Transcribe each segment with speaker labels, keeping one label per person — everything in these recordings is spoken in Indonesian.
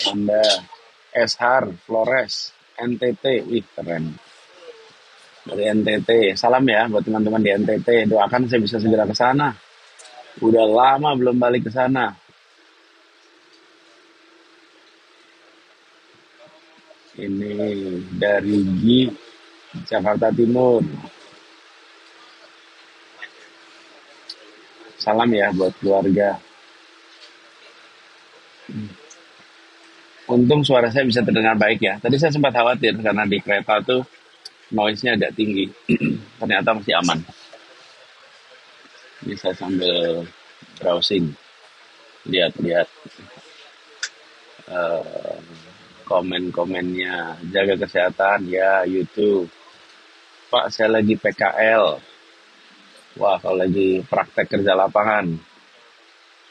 Speaker 1: Anda Eshar Flores NTT, wih keren, dari NTT. Salam ya buat teman-teman di NTT, doakan saya bisa segera ke sana, udah lama belum balik ke sana. Ini dari Gi, Jakarta Timur. Salam ya buat keluarga. Untung suara saya bisa terdengar baik ya. Tadi saya sempat khawatir karena di kereta tuh noise-nya agak tinggi. Ternyata masih aman. Bisa sambil browsing, lihat-lihat eh, komen-komennya. Jaga kesehatan ya, YouTube. Pak, saya lagi PKL. Wah, kalau lagi praktek kerja lapangan,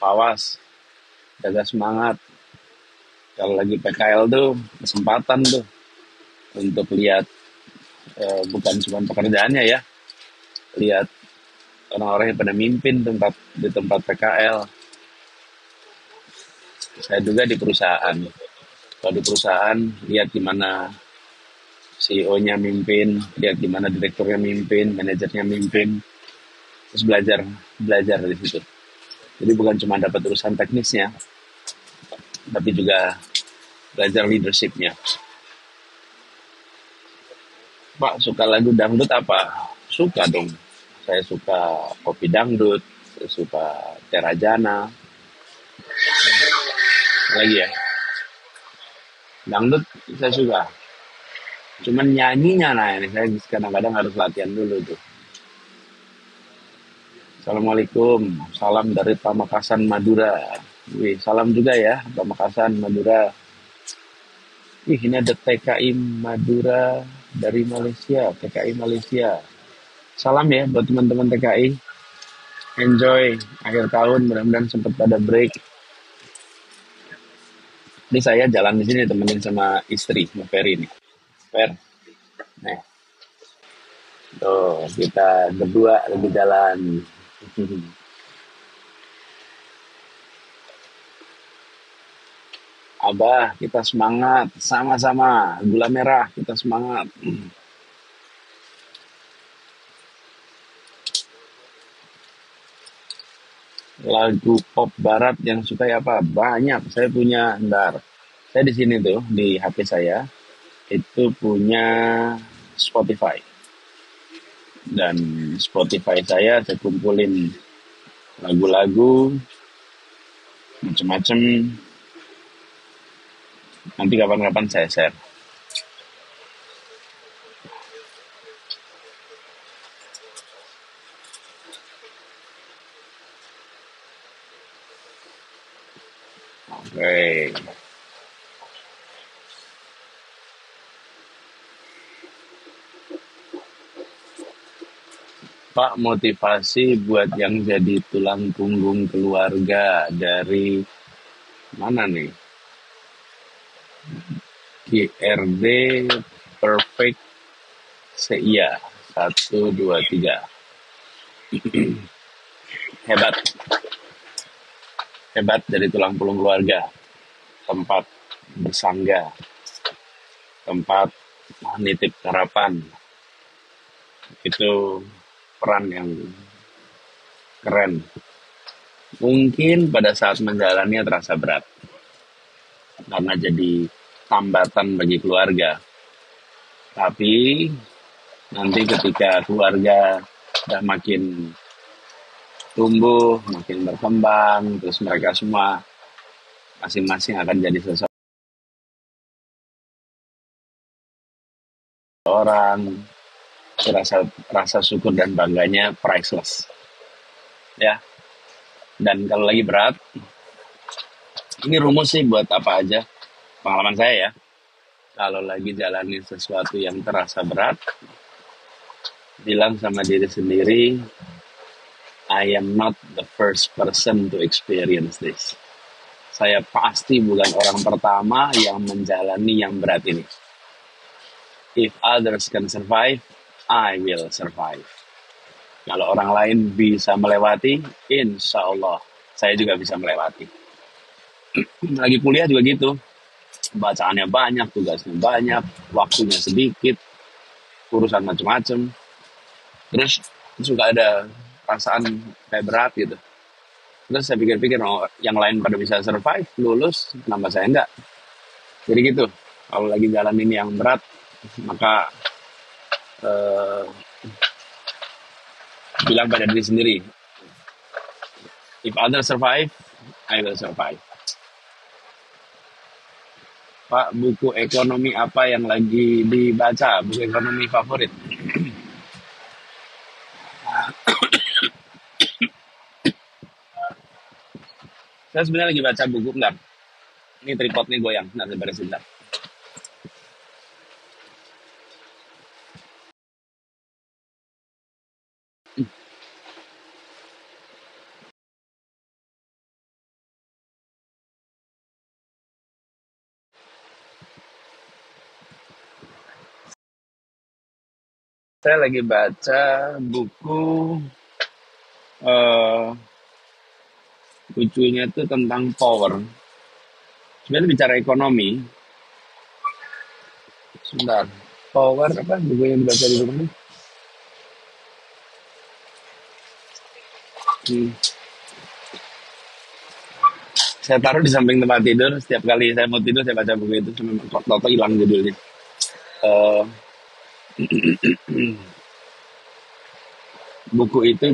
Speaker 1: awas, jaga semangat. Kalau lagi PKL tuh kesempatan tuh untuk lihat, bukan cuma pekerjaannya ya, lihat orang-orang yang pada mimpin di tempat PKL. Saya juga di perusahaan. Kalau di perusahaan, lihat gimana CEO-nya mimpin, lihat gimana direkturnya mimpin, manajernya mimpin, terus belajar belajar dari situ. Jadi bukan cuma dapat urusan teknisnya, tapi juga belajar leadershipnya. Pak, suka lagu dangdut apa? Suka dong. Saya suka kopi dangdut, saya suka Terajana. Lagi ya, dangdut saya suka. Cuman nyanyinya nah ini saya kadang-kadang harus latihan dulu tuh. Assalamualaikum, salam dari Pamekasan Madura. Wih, salam juga ya Pamekasan Madura. Ih, ini ada TKI Madura dari Malaysia, TKI Malaysia. Salam ya buat teman-teman TKI. Enjoy akhir tahun, mudah-mudahan sempat pada break. Ini saya jalan di sini temenin sama istri, Mbak Ferry nih. Fer, nih, tuh kita berdua lagi jalan. Abah, kita semangat, sama-sama. Gula merah, kita semangat. Lagu pop barat yang suka apa? Banyak. Saya punya, ntar. Saya di sini tuh, di HP saya, itu punya Spotify. Dan Spotify saya kumpulin lagu-lagu, macem-macem. Nanti kapan-kapan saya share. Oke. Pak, motivasi buat yang jadi tulang punggung keluarga dari mana nih? GRD Perfect CIA 1 2 3. Hebat, hebat dari tulang punggung keluarga. Tempat bersangga, tempat nitip harapan. Itu peran yang keren. Mungkin pada saat menjalannya terasa berat karena jadi tambatan bagi keluarga. Tapi nanti ketika keluarga udah makin tumbuh, makin berkembang, terus mereka semua masing-masing akan jadi seseorang, rasa rasa syukur dan bangganya priceless ya. Dan kalau lagi berat, ini rumus sih buat apa aja, pengalaman saya ya, kalau lagi jalani sesuatu yang terasa berat, bilang sama diri sendiri, I am not the first person to experience this. Saya pasti bukan orang pertama yang menjalani yang berat ini. If others can survive, I will survive. Kalau orang lain bisa melewati, insya Allah saya juga bisa melewati. Lagi kuliah juga gitu. bacaannya banyak, tugasnya banyak, waktunya sedikit, urusan macam-macam. Terus suka ada perasaan kayak berat gitu. Terus saya pikir-pikir, oh, yang lain pada bisa survive, lulus, kenapa saya enggak? Jadi gitu. Kalau lagi jalan ini yang berat, maka eh, bilang pada diri sendiri, if others survive, I will survive. Pak, buku ekonomi apa yang lagi dibaca? Buku ekonomi favorit? Saya sebenarnya lagi baca buku, bentar. Ini tripodnya goyang, nanti beresin bentar. Saya lagi baca buku, eh lucunya itu tentang power. Sebenarnya bicara ekonomi, sebentar. Power apa buku yang dibaca di rumah ini? Hmm. Saya taruh di samping tempat tidur. Setiap kali saya mau tidur, saya baca buku itu. Cuma toto hilang judulnya. Eh, buku itu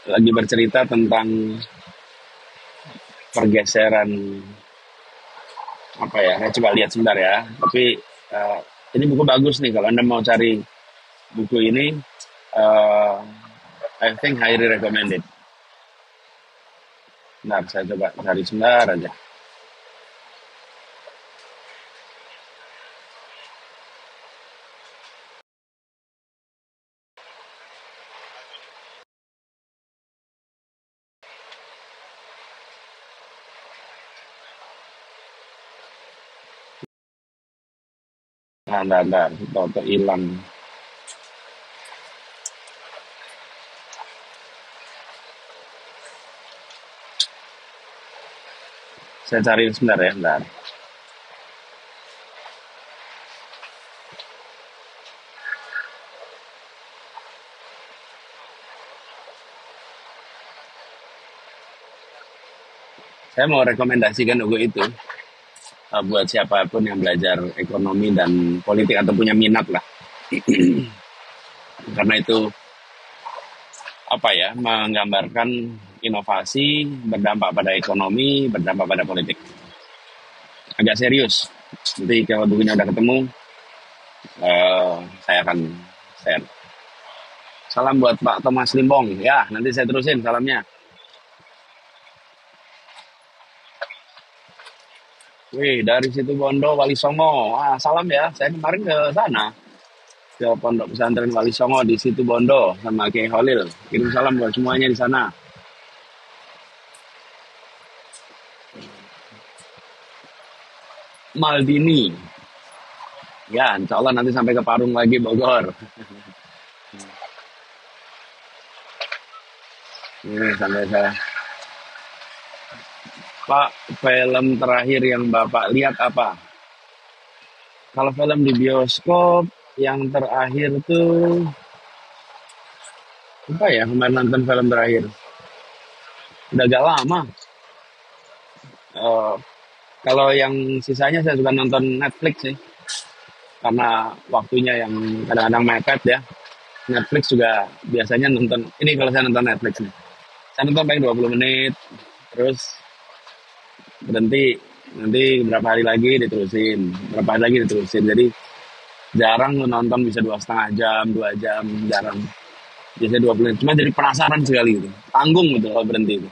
Speaker 1: lagi bercerita tentang pergeseran apa ya? Saya coba lihat sebentar ya. Tapi eh, ini buku bagus nih. Kalau Anda mau cari buku ini, eh, I think highly recommended. Bentar, saya coba cari sebentar aja. Nah, bentar, toto hilang. Saya cari sebentar ya, bentar. Saya mau rekomendasikan buku itu buat siapapun yang belajar ekonomi dan politik atau punya minat lah. Karena itu apa ya, menggambarkan inovasi berdampak pada ekonomi, berdampak pada politik. Agak serius. Nanti kalau bukunya udah ketemu, saya akan share. Salam buat Pak Thomas Limbong. Ya, nanti saya terusin salamnya. Wih, dari situ Bondo, Wali Songo. Wah, salam ya. Saya kemarin ke sana, ke Pondok Pesantren Wali Songo di situ Bondo sama Kiai Holil. Kirim salam buat semuanya di sana. Maldini. Ya, insya Allah nanti sampai ke Parung lagi Bogor. Ini sampai saya. Pak, film terakhir yang Bapak lihat apa? Kalau film di bioskop yang terakhir tuh apa ya? Kemarin nonton film terakhir. Udah agak lama. Eh, kalau yang sisanya saya suka nonton Netflix sih. Karena waktunya yang kadang-kadang mepet ya. Netflix juga biasanya nonton. Ini kalau saya nonton Netflix nih. Saya nonton paling 20 menit. Terus berhenti. Nanti berapa hari lagi diterusin. Berapa hari lagi diterusin. Jadi jarang nonton bisa 2,5 jam, 2 jam. Jarang. Biasanya 20 menit. Cuma jadi penasaran sekali gitu. Tanggung gitu kalau berhenti itu.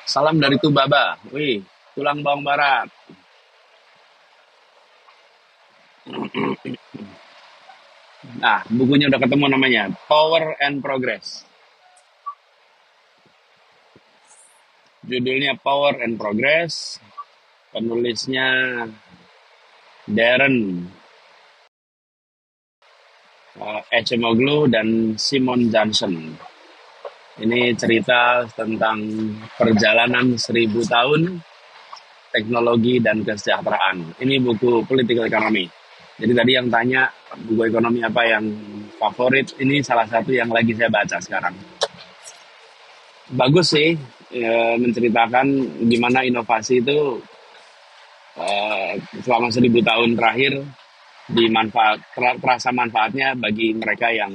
Speaker 1: Salam dari Tubaba. Wih, tulang bawang barat. Nah, bukunya udah ketemu namanya. Power and Progress. Judulnya Power and Progress. Penulisnya Darren Echemoglu dan Simon Johnson. Ini cerita tentang perjalanan 1.000 tahun teknologi dan kesejahteraan. Ini buku political economy. Jadi tadi yang tanya buku ekonomi apa yang favorit, ini salah satu yang lagi saya baca sekarang. Bagus sih, menceritakan gimana inovasi itu selama 1000 tahun terakhir terasa manfaatnya bagi mereka yang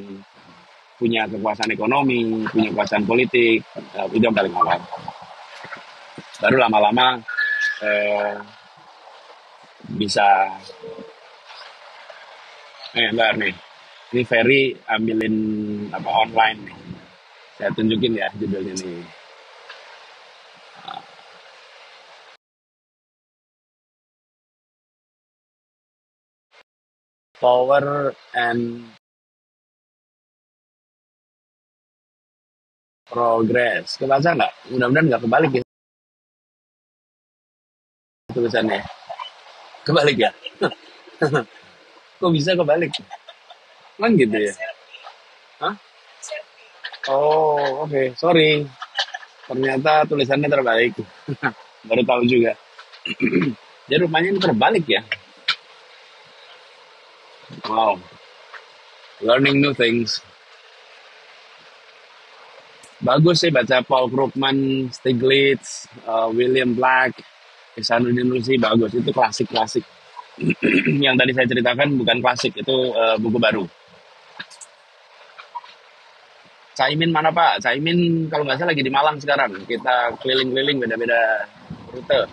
Speaker 1: punya kekuasaan ekonomi, punya kekuasaan politik, itu yang paling awal. Baru lama-lama eh, bisa, enggak nih, ini Ferry ambilin apa online nih. Saya tunjukin ya judulnya nih. Power and Progress. Kebaca nggak? Mudah-mudahan nggak kebalik ya tulisannya. Kebalik ya? Kok bisa kebalik? Kan gitu ya? Hah? Oh, oke. Sorry. Ternyata tulisannya terbalik. Baru tahu juga. Jadi rupanya ini terbalik ya? Wow. Learning new things. Bagus sih baca Paul Krugman, Stiglitz, William Black, Ihsanuddin Nursi, bagus. Itu klasik-klasik. Yang tadi saya ceritakan bukan klasik, itu buku baru. Caimin mana Pak? Caimin kalau nggak salah lagi di Malang sekarang. Kita keliling-keliling beda-beda rute.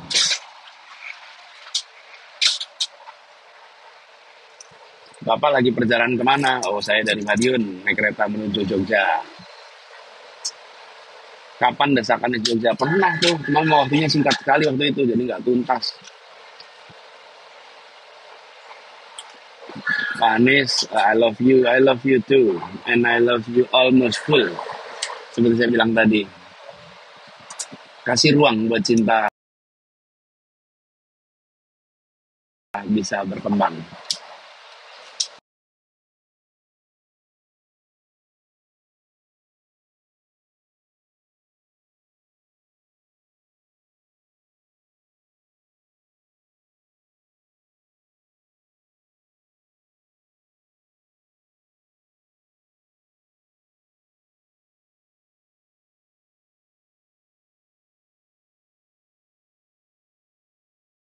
Speaker 1: Bapak lagi perjalanan kemana? Oh, saya dari Madiun, naik kereta menuju Jogja. Kapan desakan di Jogja? Pernah tuh, cuma waktunya singkat sekali waktu itu, jadi nggak tuntas. Pak Anies, I love you too, and I love you almost full. Seperti saya bilang tadi, kasih ruang buat cinta bisa berkembang.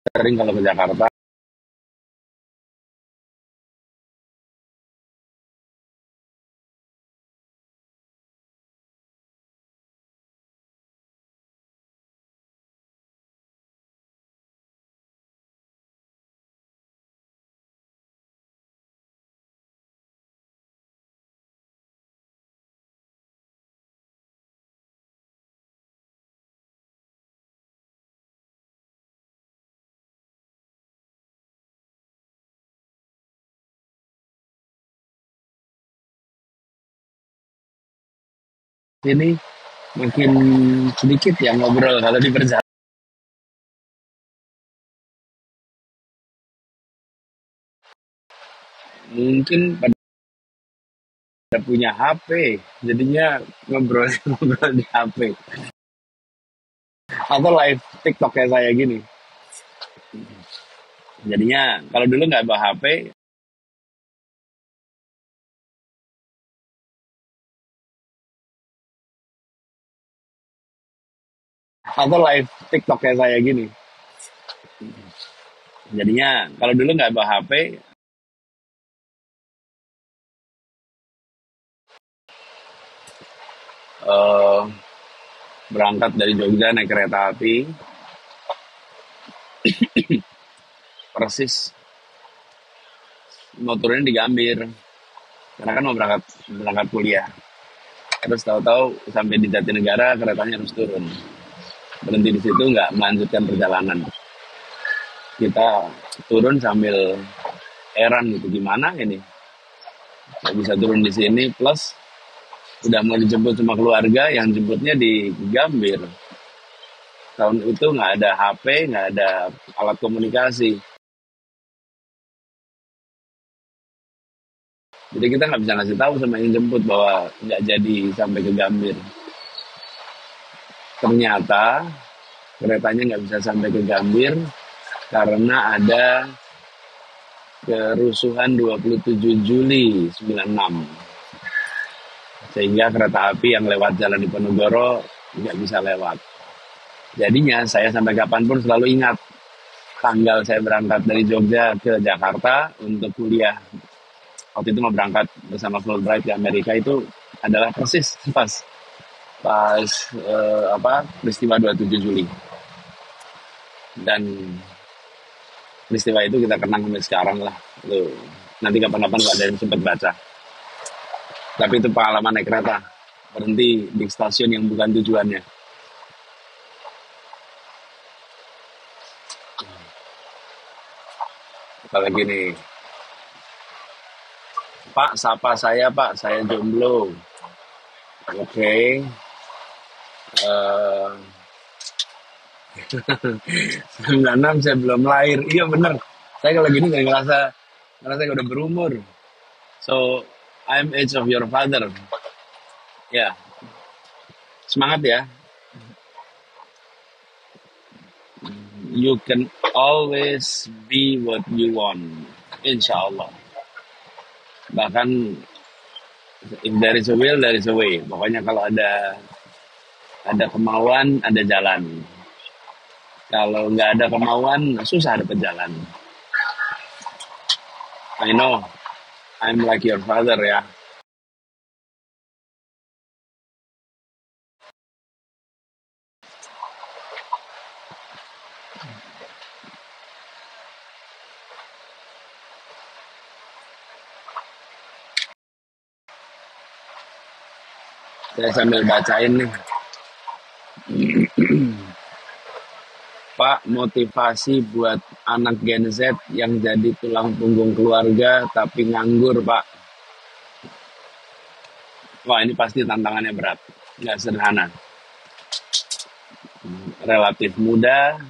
Speaker 1: Sering kalau ke Jakarta, sini makin sedikit yang ngobrol kalau di perjalanan. Mungkin pada punya HP, jadinya ngobrol ngobrol di HP. Atau live TikTok kayak saya gini. Jadinya kalau dulu nggak bawa HP, atau live TikTok kayak saya gini. Jadinya kalau dulu nggak bawa HP, eh, berangkat dari Jogja naik kereta api, persis mau turunnya di Gambir, karena kan mau berangkat berangkat kuliah. Terus tahu-tahu sampai di Jatinegara keretanya harus turun. Berhenti di situ nggak melanjutkan perjalanan. Kita turun sambil heran gitu, gimana ini? Nggak bisa turun di sini, plus udah mau dijemput sama keluarga, yang jemputnya di Gambir. Tahun itu nggak ada HP, nggak ada alat komunikasi. Jadi kita nggak bisa ngasih tahu sama yang jemput bahwa nggak jadi sampai ke Gambir. Ternyata keretanya nggak bisa sampai ke Gambir karena ada kerusuhan 27 Juli 96, sehingga kereta api yang lewat Jalan Diponegoro nggak bisa lewat. Jadinya saya sampai kapanpun selalu ingat tanggal saya berangkat dari Jogja ke Jakarta untuk kuliah. Waktu itu mau berangkat bersama Fulbright ke Amerika, itu adalah persis pas peristiwa 27 Juli. Dan peristiwa itu kita kenang sampai sekarang lah. Tuh. Nanti kapan-kapan kalau ada yang sempat baca. Tapi itu pengalaman naik kereta. Berhenti di stasiun yang bukan tujuannya. Apalagi nih, Pak, sapa saya Pak, saya jomblo. Oke, eh 96 saya belum lahir. Iya bener. Saya kalau gini nggak ngerasa udah berumur. So, I'm age of your father. Ya, semangat ya. You can always be what you want. Insya Allah. Bahkan if there is a will, there is a way. Pokoknya kalau ada kemauan, ada jalan. Kalau nggak ada kemauan, susah ada jalan. I know, I'm like your father ya. Saya sambil bacain nih. Pak, motivasi buat anak Gen Z yang jadi tulang punggung keluarga tapi nganggur, Pak. Wah, ini pasti tantangannya berat. Nggak sederhana. Relatif muda,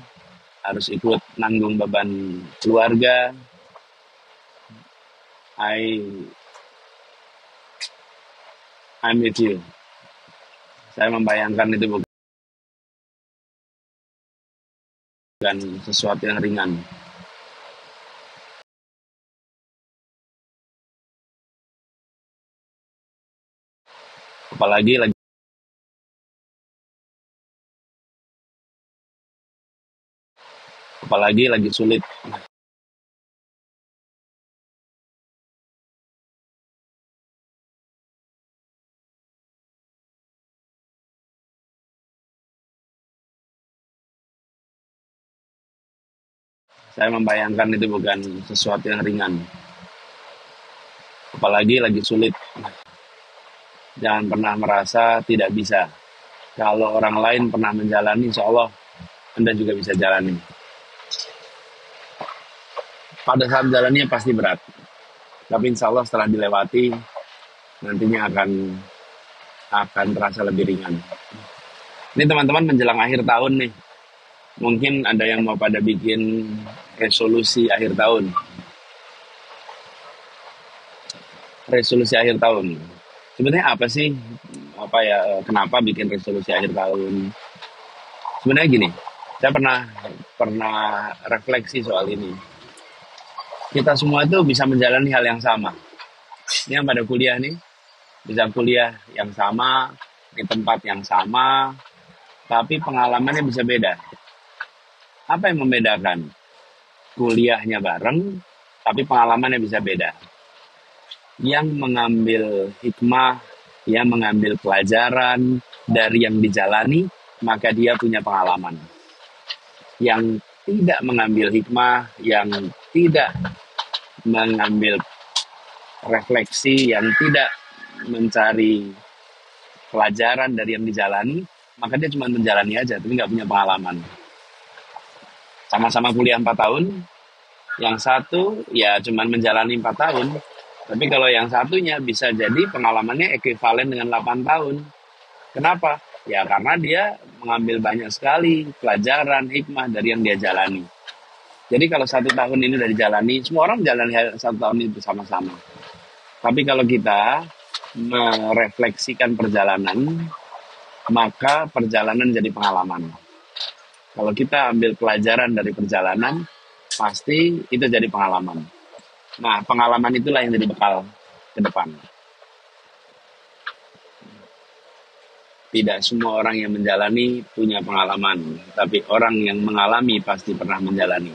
Speaker 1: harus ikut nanggung beban keluarga. I'm with you. Saya membayangkan itu bukan sesuatu yang ringan. Apalagi lagi sulit. Saya membayangkan itu bukan sesuatu yang ringan. Apalagi lagi sulit. Jangan pernah merasa tidak bisa. Kalau orang lain pernah menjalani, insya Allah Anda juga bisa jalani. Pada saat jalannya pasti berat. Tapi insya Allah setelah dilewati, nantinya akan terasa lebih ringan. Ini teman-teman menjelang akhir tahun nih. Mungkin ada yang mau pada bikin resolusi akhir tahun. Resolusi akhir tahun. Sebenarnya apa sih? Kenapa bikin resolusi akhir tahun? Sebenarnya gini, saya pernah refleksi soal ini. Kita semua itu bisa menjalani hal yang sama. Ini yang pada kuliah nih, bisa kuliah yang sama, di tempat yang sama, tapi pengalamannya bisa beda. Apa yang membedakan? Kuliahnya bareng, tapi pengalamannya bisa beda. Yang mengambil hikmah, yang mengambil pelajaran dari yang dijalani, maka dia punya pengalaman. Yang tidak mengambil hikmah, yang tidak mengambil refleksi, yang tidak mencari pelajaran dari yang dijalani, maka dia cuma menjalani aja, tapi nggak punya pengalaman. Sama-sama kuliah 4 tahun, yang satu ya cuma menjalani 4 tahun, tapi kalau yang satunya bisa jadi pengalamannya ekuivalen dengan 8 tahun. Kenapa? Ya karena dia mengambil banyak sekali pelajaran, hikmah dari yang dia jalani. Jadi kalau 1 tahun ini udah dijalani, semua orang menjalani 1 tahun itu sama-sama. Tapi kalau kita merefleksikan perjalanan, maka perjalanan jadi pengalaman. Kalau kita ambil pelajaran dari perjalanan, pasti itu jadi pengalaman. Nah, pengalaman itulah yang jadi bekal ke depan. Tidak semua orang yang menjalani punya pengalaman, tapi orang yang mengalami pasti pernah menjalani.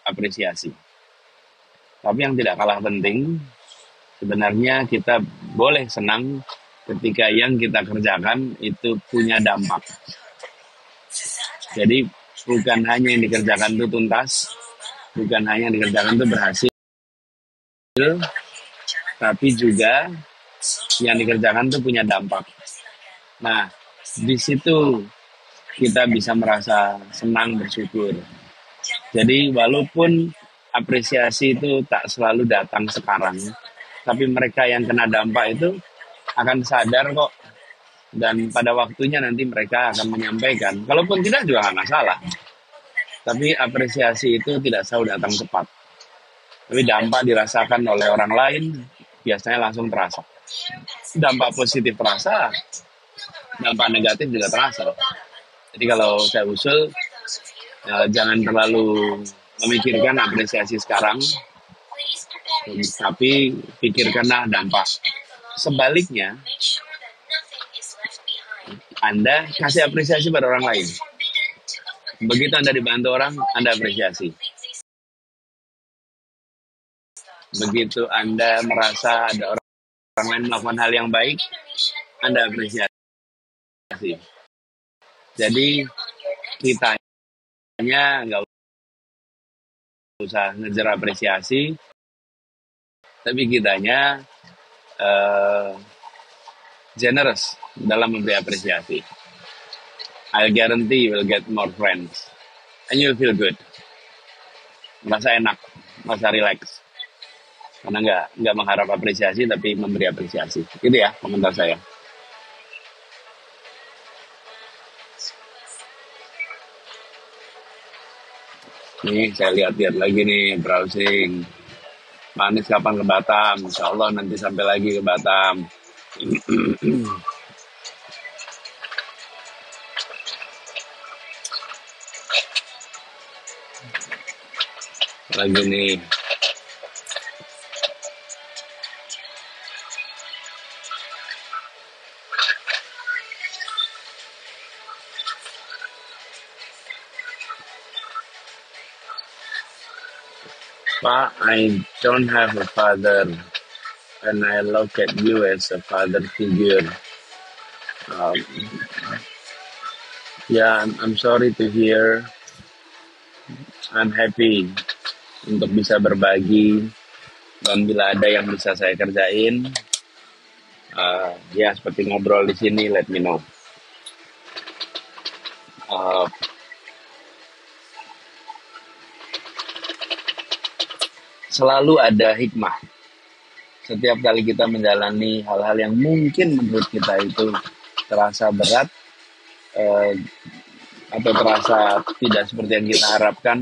Speaker 1: Apresiasi. Tapi yang tidak kalah penting, sebenarnya kita boleh senang ketika yang kita kerjakan itu punya dampak. Jadi bukan hanya yang dikerjakan itu tuntas, bukan hanya yang dikerjakan itu berhasil, tapi juga yang dikerjakan itu punya dampak. Nah, di situ kita bisa merasa senang, bersyukur. Jadi walaupun apresiasi itu tak selalu datang sekarang, tapi mereka yang kena dampak itu akan sadar kok, dan pada waktunya nanti mereka akan menyampaikan. Kalaupun tidak juga nggak masalah. Tapi apresiasi itu tidak selalu datang cepat. Tapi dampak dirasakan oleh orang lain biasanya langsung terasa. Dampak positif terasa, dampak negatif juga terasa. Jadi kalau saya usul, jangan terlalu memikirkan apresiasi sekarang, tapi pikirkanlah dampak. Sebaliknya, Anda kasih apresiasi pada orang lain. Begitu Anda dibantu orang, Anda apresiasi. Begitu Anda merasa ada orang lain melakukan hal yang baik, Anda apresiasi. Jadi kitanya nggak usah ngejar apresiasi, tapi kitanya generous dalam memberi apresiasi. I guarantee you will get more friends. And you feel good. Merasa enak, merasa relax. Karena nggak mengharap apresiasi, tapi memberi apresiasi. Gitu ya komentar saya. Nih, saya lihat-lihat lagi nih, browsing. Manis kapan ke Batam? Insya Allah nanti sampai lagi ke Batam. Lagi nih. Pak, I don't have a father, and I look at you as a father figure. Um, yeah, I'm sorry to hear. I'm happy untuk bisa berbagi, dan bila ada yang bisa saya kerjain, ya seperti ngobrol di sini, let me know. Uh, selalu ada hikmah. Setiap kali kita menjalani hal-hal yang mungkin menurut kita itu terasa berat, atau terasa tidak seperti yang kita harapkan,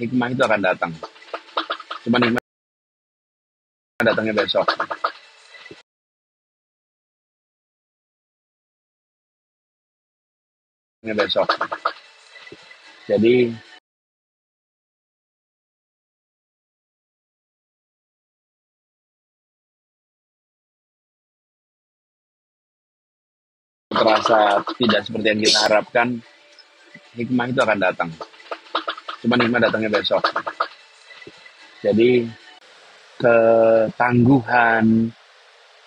Speaker 1: hikmah itu akan datang. Cuma hikmah datangnya besok. Jadi terasa tidak seperti yang kita harapkan, hikmah itu akan datang. Cuma hikmah datangnya besok. Jadi ketangguhan,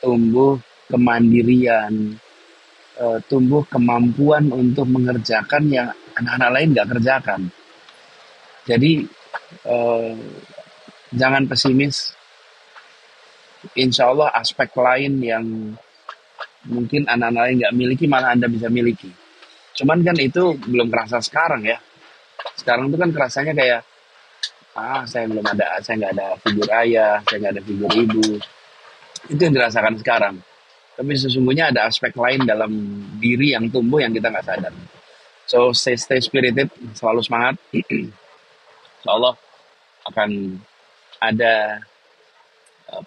Speaker 1: tumbuh kemandirian, tumbuh kemampuan untuk mengerjakan yang anak-anak lain nggak kerjakan. Jadi eh, jangan pesimis. Insya Allah aspek lain yang mungkin anak-anak lain nggak miliki malah Anda bisa miliki. Cuman kan itu belum kerasa sekarang ya. Sekarang itu kan kerasanya kayak saya nggak ada figur ayah, saya nggak ada figur ibu. Itu yang dirasakan sekarang. Tapi sesungguhnya ada aspek lain dalam diri yang tumbuh yang kita nggak sadar. So stay spirited, selalu semangat. Insya Allah akan ada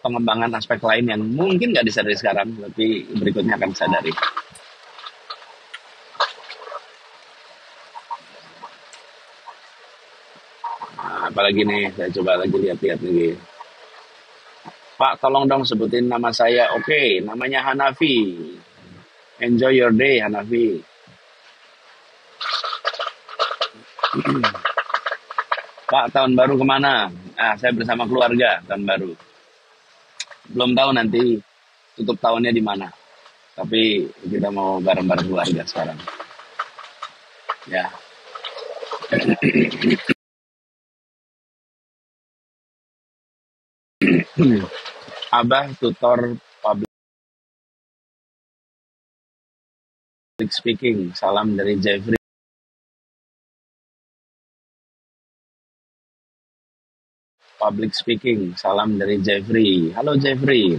Speaker 1: pengembangan aspek lain yang mungkin nggak disadari sekarang, tapi berikutnya akan disadari. Nah, apalagi nih, saya coba lagi lihat-lihat lagi. Pak, tolong dong sebutin nama saya. Oke, namanya Hanafi. Enjoy your day, Hanafi. Pak, tahun baru kemana? Saya bersama keluarga tahun baru. Belum tahu nanti tutup tahunnya di mana. Tapi kita mau bareng-bareng keluarga sekarang. Ya. Abah tutor public speaking. Salam dari Jeffrey. Public speaking. Salam dari Jeffrey. Halo Jeffrey.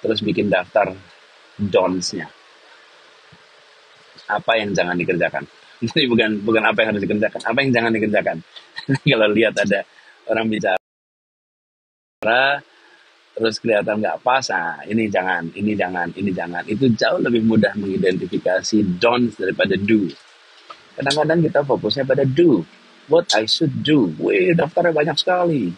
Speaker 1: Terus bikin daftar don'ts-nya. Apa yang jangan dikerjakan. Jadi bukan apa yang harus dikerjakan, apa yang jangan dikerjakan. Kalau lihat ada orang bicara terus kelihatan nggak pas, ini jangan, ini jangan, ini jangan. Itu jauh lebih mudah mengidentifikasi don'ts daripada do. Kadang-kadang kita fokusnya pada do. What I should do. Wih, daftarnya banyak sekali.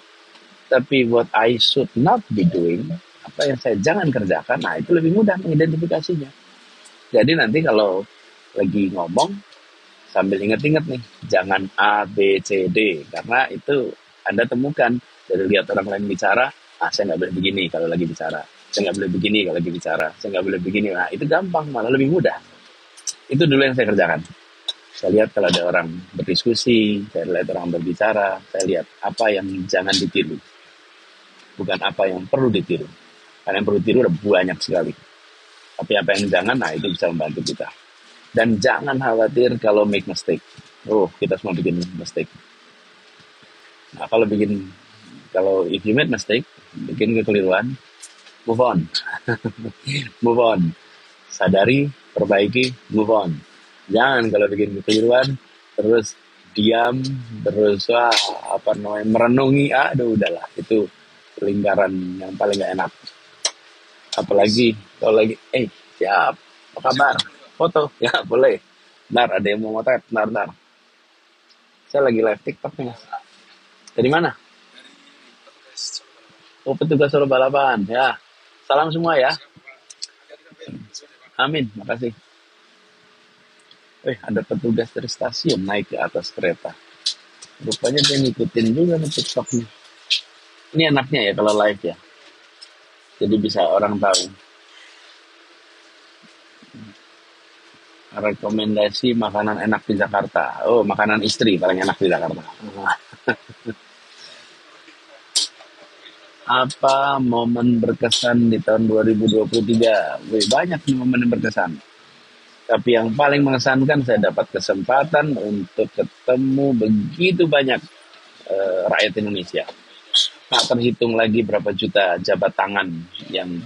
Speaker 1: Tapi what I should not be doing, apa yang saya jangan kerjakan, itu lebih mudah mengidentifikasinya. Jadi nanti kalau lagi ngomong, sambil inget-inget nih, jangan A, B, C, D. Karena itu Anda temukan dari lihat orang lain bicara, saya nggak boleh begini kalau lagi bicara. Saya nggak boleh begini kalau lagi bicara. Saya nggak boleh begini. Nah, itu gampang, malah lebih mudah. Itu dulu yang saya kerjakan. Saya lihat kalau ada orang berdiskusi, saya lihat orang berbicara, saya lihat apa yang jangan ditiru. Bukan apa yang perlu ditiru. Karena yang perlu ditiru ada banyak sekali. Tapi apa yang jangan, itu bisa membantu kita. Dan jangan khawatir kalau make mistake. Kita semua bikin mistake. Nah, kalau if you made mistake, bikin kekeliruan, move on. Move on. Sadari, perbaiki, move on. Jangan kalau bikin kekeliruan, terus diam, terus merenungi, udahlah. Itu lingkaran yang paling gak enak. Apalagi kalau lagi, siap, apa kabar? Foto, ya boleh. Bentar, ada yang mau motret, bentar. Saya lagi live TikTok nih, Mas. Dari mana? Petugas Solo Balapan, ya. Salam semua ya. Amin, makasih. Ada petugas dari stasiun naik ke atas kereta. Rupanya dia ngikutin juga nih TikTok nih. Ini enaknya ya kalau live ya. Jadi bisa orang tahu. Rekomendasi makanan enak di Jakarta. Makanan istri paling enak di Jakarta. Apa momen berkesan di tahun 2023? Banyak nih momen yang berkesan. Tapi yang paling mengesankan, saya dapat kesempatan untuk ketemu begitu banyak rakyat Indonesia. Tak terhitung lagi berapa juta jabat tangan yang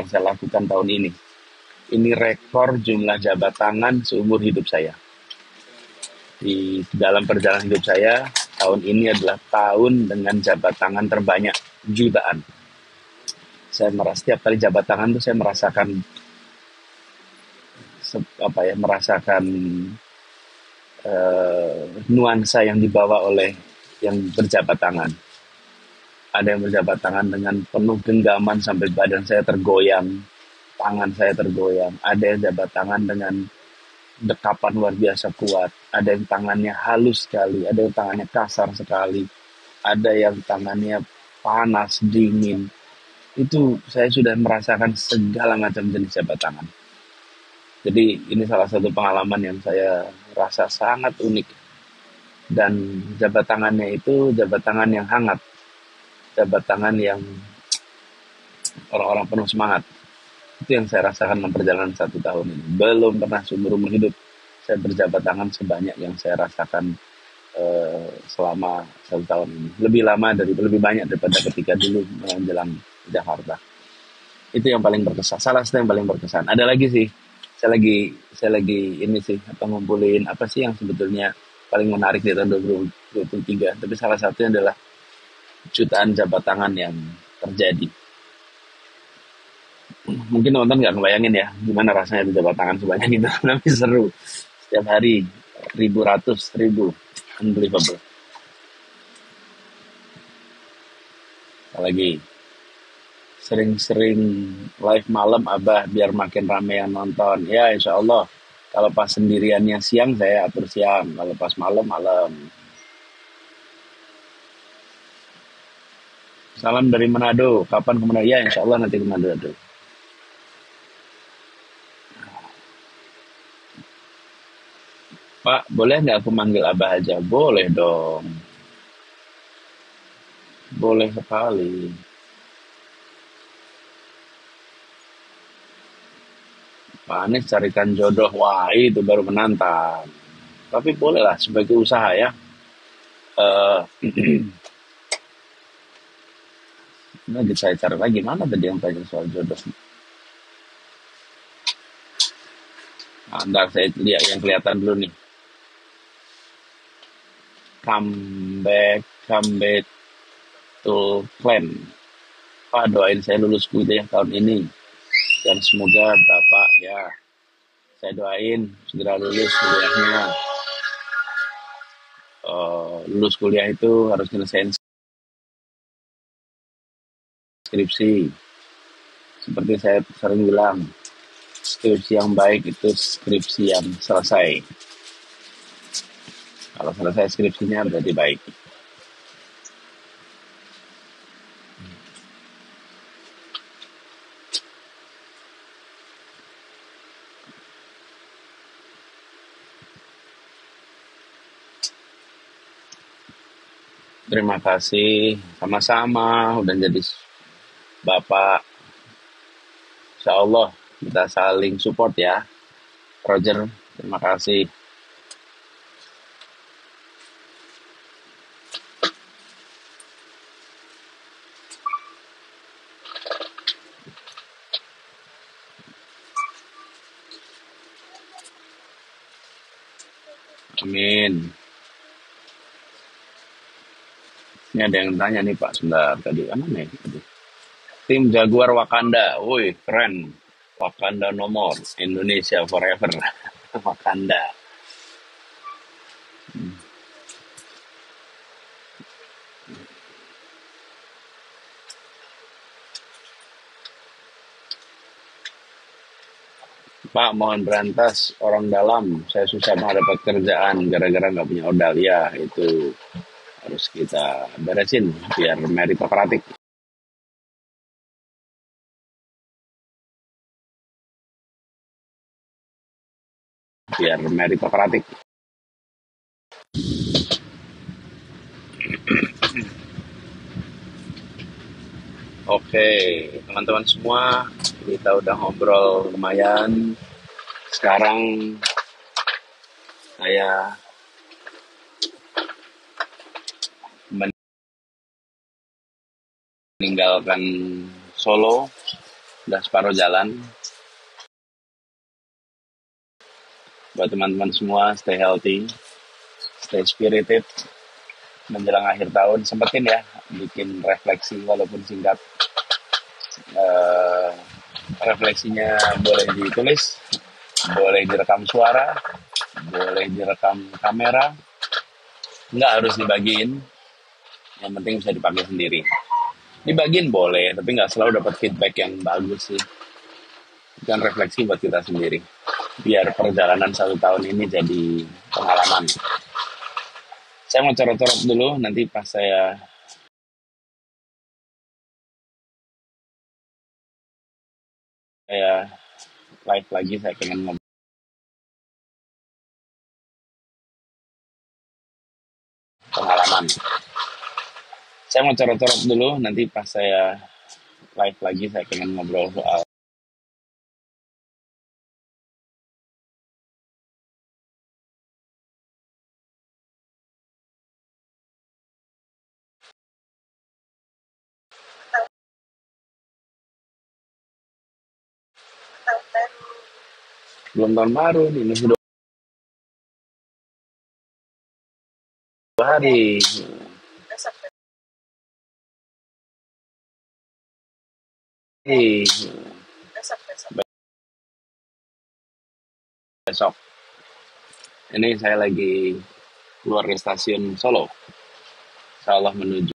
Speaker 1: saya lakukan tahun ini. Ini rekor jumlah jabat tangan seumur hidup saya. Di dalam perjalanan hidup saya, tahun ini adalah tahun dengan jabat tangan terbanyak, jutaan. Saya setiap kali jabat tangan itu saya merasakan nuansa yang dibawa oleh yang berjabat tangan. Ada yang berjabat tangan dengan penuh genggaman sampai badan saya tergoyang, tangan saya tergoyang. Ada yang jabat tangan dengan dekapan luar biasa kuat, ada yang tangannya halus sekali, ada yang tangannya kasar sekali, ada yang tangannya panas, dingin. Itu saya sudah merasakan segala macam jenis jabat tangan. Jadi ini salah satu pengalaman yang saya rasa sangat unik, dan jabat tangannya itu jabat tangan yang hangat, jabat tangan yang orang-orang penuh semangat. Itu yang saya rasakan dalam perjalanan 1 tahun ini. Belum pernah seumur umur hidup saya berjabat tangan sebanyak yang saya rasakan selama 1 tahun ini. Lebih banyak daripada ketika dulu menjelang Jakarta. Itu yang paling berkesan. Salah satu yang paling berkesan. Ada lagi sih. Saya lagi ini sih, apa, ngumpulin apa sih yang sebetulnya paling menarik di tahun 2023. Tapi salah satunya adalah jutaan jabat tangan yang terjadi. Mungkin teman-teman nggak ngebayangin ya gimana rasanya di jabat tangan sebanyak itu. Tapi seru. Setiap hari ratus ribu, unbelievable. Apalagi sering-sering live malam Abah biar makin rame yang nonton. Ya insya Allah. Kalau pas sendiriannya siang saya atur siang. Kalau pas malam malam. Salam dari Manado. Kapan ke Manado? Ya insya Allah nanti ke Manado. Pak, boleh nggak aku manggil Abah aja? Boleh dong. Boleh sekali. Pak Anies carikan jodoh. Wah itu baru menantang. Tapi bolehlah sebagai usaha ya. Eh, Lagi saya cari lagi. Mana tadi yang tanya soal jodoh? Nah, ntar saya lihat yang kelihatan dulu nih. Come back to plan. Pak doain saya lulus kuliah tahun ini. Dan semoga Bapak ya, saya doain segera lulus kuliahnya. Lulus kuliah itu harus nyelesain skripsi. Seperti saya sering bilang, skripsi yang baik itu skripsi yang selesai. Kalau selesai skripsinya berarti baik. Terima kasih, sama-sama udah jadi Bapak. Insya Allah kita saling support ya. Roger, terima kasih. Amin. Ini ada yang tanya nih Pak, sebentar tadi mana nih? Tim Jaguar Wakanda, woi keren. Wakanda nomor, Indonesia forever. Wakanda. Pak, mohon berantas orang dalam. Saya susah mendapat kerjaan gara-gara nggak punya modal. Ya, itu harus kita beresin biar meritokratik. Biar meritokratik. Oke, teman-teman semua, kita udah ngobrol lumayan. Sekarang saya meninggalkan Solo, udah separuh jalan. Buat teman-teman semua, stay healthy, stay spirited. Menjelang akhir tahun, sempetin ya, bikin refleksi walaupun singkat. Eh, Refleksinya boleh ditulis, boleh direkam suara, boleh direkam kamera, nggak harus dibagiin, yang penting bisa dipakai sendiri. Dibagiin boleh, tapi nggak selalu dapat feedback yang bagus sih. Kan refleksi buat kita sendiri. biar perjalanan 1 tahun ini jadi pengalaman. Saya mau corot-corot dulu, nanti pas saya live lagi, saya pengen ngobrol pengalaman. Saya mau corot-corot dulu, nanti pas saya live lagi, saya pengen ngobrol soal belum tahun baru nih, masih 2 hari. Besok ini saya lagi keluar dari stasiun Solo, insya Allah menuju